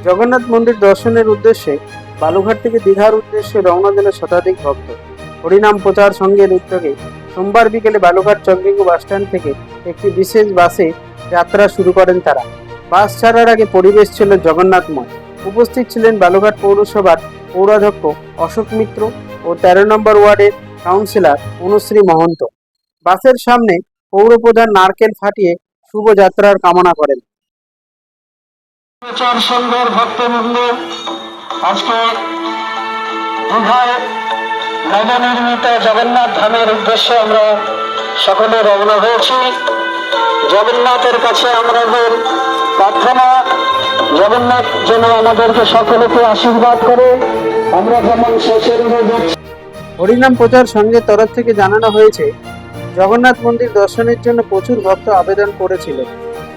জগন্নাথ মন্দির দর্শনের উদ্দেশ্যে বালুঘাট থেকে দীঘার উদ্দেশ্যে রওনা দিল শতাধিক ভক্ত। হরিনাম প্রচার সংঘের উদ্যোগে সোমবার বিকেলে বালুঘাট চকরিঙ্গু বাসস্ট্যান্ড থেকে একটি বিশেষ বাসে যাত্রা শুরু করেন তারা। বাস ছাড়ার আগে পরিবেশ ছিল জগন্নাথময়। উপস্থিত ছিলেন বালুঘাট পৌরসভার পৌরাধ্যক্ষ অশোক মিত্র ও 13 নম্বর ওয়ার্ডের কাউন্সিলর অনুশ্রী মহন্ত। বাসের সামনে পৌরপ্রধান নারকেল ফাটিয়ে শুভযাত্রার কামনা করেন। প্রচার সংঘের ভক্তবৃন্দ, আজকে দীঘায় নবনির্মিত জগন্নাথ ধামের উদ্দেশ্যে আমরা সকলে রওনা হয়েছি। জগন্নাথের কাছে আমাদের প্রার্থনা, জগন্নাথ যেন আমাদেরকে সকলকে আশীর্বাদ করে আমরা যেমন শেষের যাচ্ছি। হরিনাম প্রচার সংঘের তরফ থেকে জানানো হয়েছে, জগন্নাথ মন্দির দর্শনের জন্য প্রচুর ভক্ত আবেদন করেছিলেন।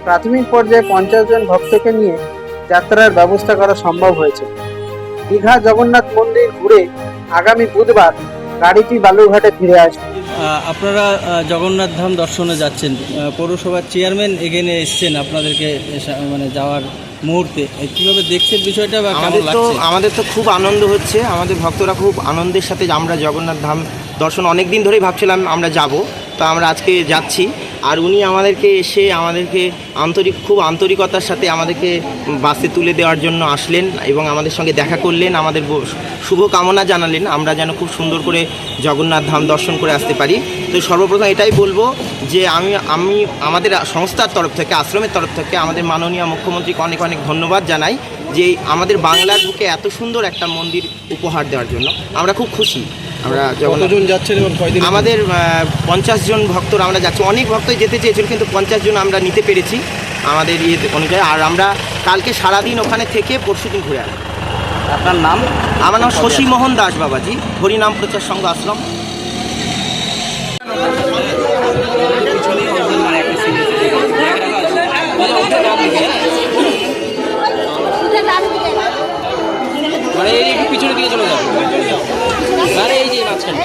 প্রাথমিক পর্যায়ে 50 জন ভক্তকে নিয়ে যাত্রার ব্যবস্থা করা সম্ভব হয়েছে। দীঘা জগন্নাথ মন্দির ঘুরে আগামী বুধবার গাড়িটি বালুরঘাটে ফিরে আসবে। আপনারা জগন্নাথ ধাম দর্শনে যাচ্ছেন, পৌরসভার চেয়ারম্যান এখানে এসছেন আপনাদেরকে মানে যাওয়ার মুহূর্তে, কীভাবে দেখছেন বিষয়টা বা কেমন লাগছে? আমাদের তো খুব আনন্দ হচ্ছে, আমাদের ভক্তরা খুব আনন্দের সাথে আমরা জগন্নাথ ধাম দর্শন অনেক দিন ধরেই ভাবছিলাম আমরা যাব, তো আমরা আজকে যাচ্ছি। আর উনি আমাদেরকে এসে আমাদেরকে খুব আন্তরিকতার সাথে আমাদেরকে বাসে তুলে দেওয়ার জন্য আসলেন এবং আমাদের সঙ্গে দেখা করলেন, আমাদের শুভ কামনা জানালেন আমরা যেন খুব সুন্দর করে জগন্নাথ ধাম দর্শন করে আসতে পারি। তো সর্বপ্রথম এটাই বলবো যে আমি আমাদের সংস্থার তরফ থেকে, আশ্রমের তরফ থেকে আমাদের মাননীয় মুখ্যমন্ত্রীকে অনেক অনেক ধন্যবাদ জানাই যে আমাদের বাংলার বুকে এত সুন্দর একটা মন্দির উপহার দেওয়ার জন্য। আমরা খুব খুশি। আমরা কতজন যাচ্ছেন এবং কয়দিন? আমাদের 50 জন ভক্তরা আমরা যাচ্ছি। অনেক ভক্তই যেতে চেয়েছিল কিন্তু 50 জন আমরা নিতে পেরেছি আমাদের ইয়ে অনুযায়ী। আর আমরা কালকে সারাদিন ওখানে থেকে পরশুদিন ঘুরে আসবো। আপনার নাম? আমার নাম শশী মোহন দাস বাবাজি, হরিনাম প্রচার সংঘ আশ্রম। মানে এই একটু পিছনে দিকে চলে যাবে, মানে এই যে মাঝখানে।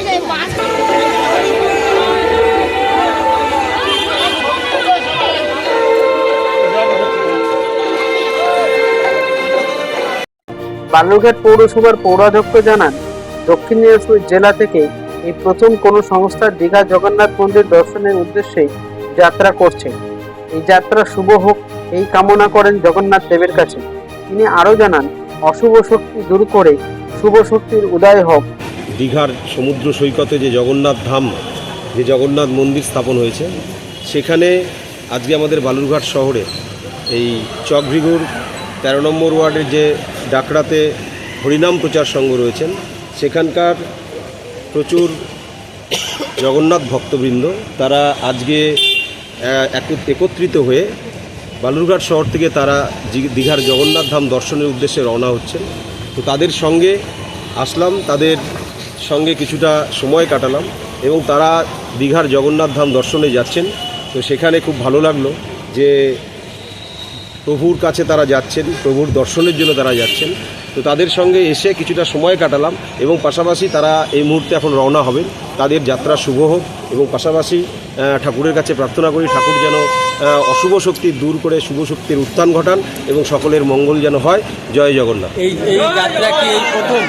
বালুরঘাট পৌরসভার পৌরাধ্যক্ষ জানান, দক্ষিণ দিনাজপুর জেলা থেকে এই প্রথম কোনো সংস্থা দীঘা জগন্নাথ মন্দির দর্শনের উদ্দেশ্যে যাত্রা করছে। এই যাত্রা শুভ হোক এই কামনা করেন জগন্নাথ দেবের কাছে। তিনি আরও জানান, অশুভ শক্তি দূর করে শুভ শক্তির উদয় হোক। দীঘার সমুদ্র সৈকতে যে জগন্নাথ ধাম, যে জগন্নাথ মন্দির স্থাপন হয়েছে, সেখানে আজকে আমাদের বালুরঘাট শহরে এই চকভৃগুর 13 নম্বর ওয়ার্ডের যে ডাকড়াতে হরিনাম প্রচার সংঘ রয়েছেন, সেখানকার প্রচুর জগন্নাথ ভক্তবৃন্দ তারা আজকে একত্রিত হয়ে বালুরঘাট শহর থেকে তারা দীঘার জগন্নাথ ধাম দর্শনের উদ্দেশ্যে রওনা হচ্ছেন। তো তাদের সঙ্গে আসলাম, তাদের সঙ্গে কিছুটা সময় কাটালাম এবং তারা দীঘার জগন্নাথ ধাম দর্শনে যাচ্ছেন। তো সেখানে খুব ভালো লাগলো যে প্রভুর কাছে তারা যাচ্ছেন, প্রভুর দর্শনের জন্য তারা যাচ্ছেন। তো তাদের সঙ্গে এসে কিছুটা সময় কাটালাম এবং পাশাপাশি তারা এই মুহূর্তে এখন রওনা হবেন। তাদের যাত্রা শুভ হোক এবং পাশাপাশি ঠাকুরের কাছে প্রার্থনা করি ঠাকুর যেন অশুভ শক্তি দূর করে শুভ শক্তির উত্থান ঘটান এবং সকলের মঙ্গল যেন হয়। জয় জগন্নাথ। এই যাত্রা কি এই প্রথম?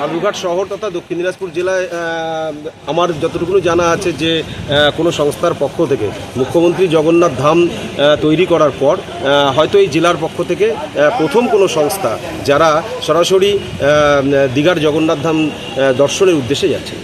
বালুরঘাট শহর তথা দক্ষিণ দিনাজপুর জেলায় আমার যতটুকু জানা আছে যে কোনো সংস্থার পক্ষ থেকে মুখ্যমন্ত্রী জগন্নাথ ধাম তৈরি করার পর হয়তো এই জেলার পক্ষ থেকে প্রথম কোনো সংস্থা যারা সরাসরি দীঘার জগন্নাথ ধাম দর্শনের উদ্দেশ্যে যাচ্ছে।